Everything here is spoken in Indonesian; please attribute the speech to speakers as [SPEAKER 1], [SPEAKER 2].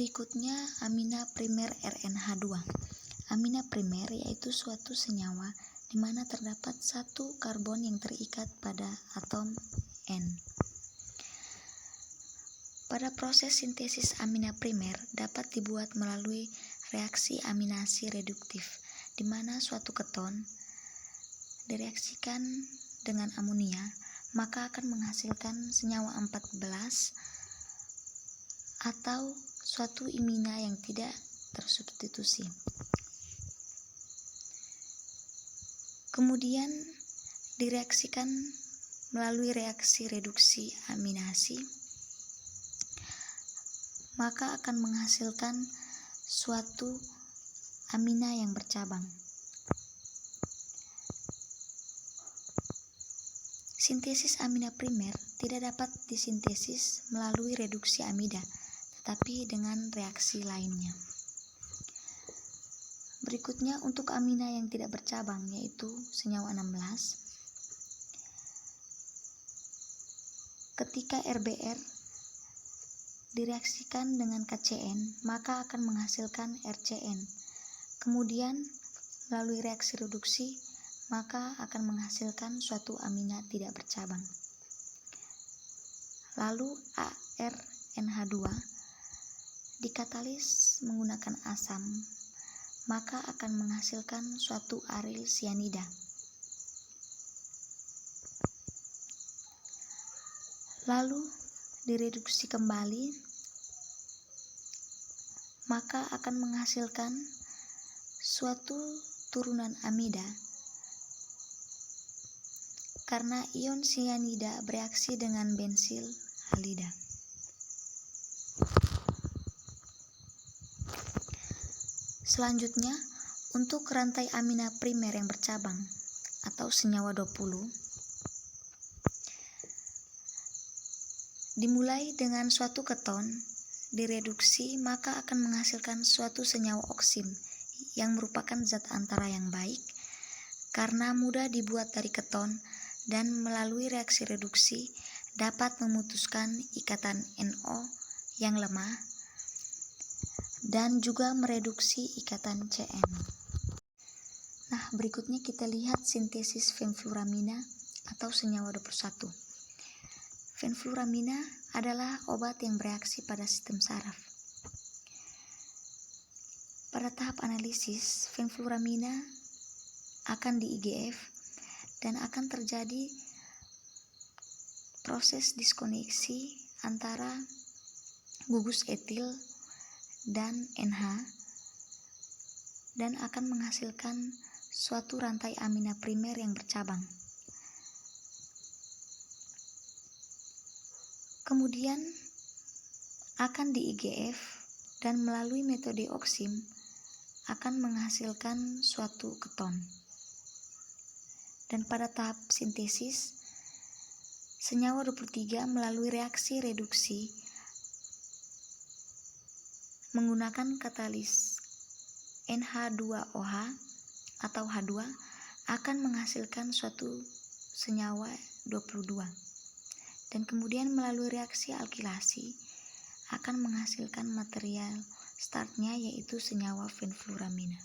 [SPEAKER 1] Berikutnya amina primer RNH2. Amina primer yaitu suatu senyawa di mana terdapat satu karbon yang terikat pada atom N. Pada proses sintesis amina primer dapat dibuat melalui reaksi aminasi reduktif, di mana suatu keton direaksikan dengan amonia, maka akan menghasilkan senyawa 14 atau suatu imina yang tidak tersubstitusi. Kemudian direaksikan melalui reaksi reduksi aminasi, maka akan menghasilkan suatu amina yang bercabang. Sintesis amina primer tidak dapat disintesis melalui reduksi amida, tetapi dengan reaksi lainnya. Berikutnya untuk amina yang tidak bercabang, yaitu senyawa 16. Ketika RBR direaksikan dengan KCN, maka akan menghasilkan RCN. Kemudian melalui reaksi reduksi, maka akan menghasilkan suatu amina tidak bercabang. Lalu ARNH2 dikatalis menggunakan asam, maka akan menghasilkan suatu aril sianida. Lalu direduksi kembali, maka akan menghasilkan suatu turunan amida karena ion sianida bereaksi dengan bensil halida. Selanjutnya, untuk rantai amina primer yang bercabang atau senyawa 20, dimulai dengan suatu keton direduksi, maka akan menghasilkan suatu senyawa oksim yang merupakan zat antara yang baik karena mudah dibuat dari keton dan melalui reaksi reduksi dapat memutuskan ikatan NO yang lemah dan juga mereduksi ikatan CN. Nah, berikutnya kita lihat sintesis fenfluramina atau senyawa 21. Fenfluramina adalah obat yang bereaksi pada sistem saraf. Pada tahap analisis, fenfluramina akan di IGF dan akan terjadi proses diskoneksi antara gugus etil dan NH dan akan menghasilkan suatu rantai amina primer yang bercabang. Kemudian akan di IGF dan melalui metode oksim akan menghasilkan suatu keton. Dan pada tahap sintesis, senyawa 23 melalui reaksi reduksi menggunakan katalis NH2OH atau H2 akan menghasilkan suatu senyawa 22. Dan kemudian melalui reaksi alkilasi akan menghasilkan material startnya yaitu senyawa fenfluramina.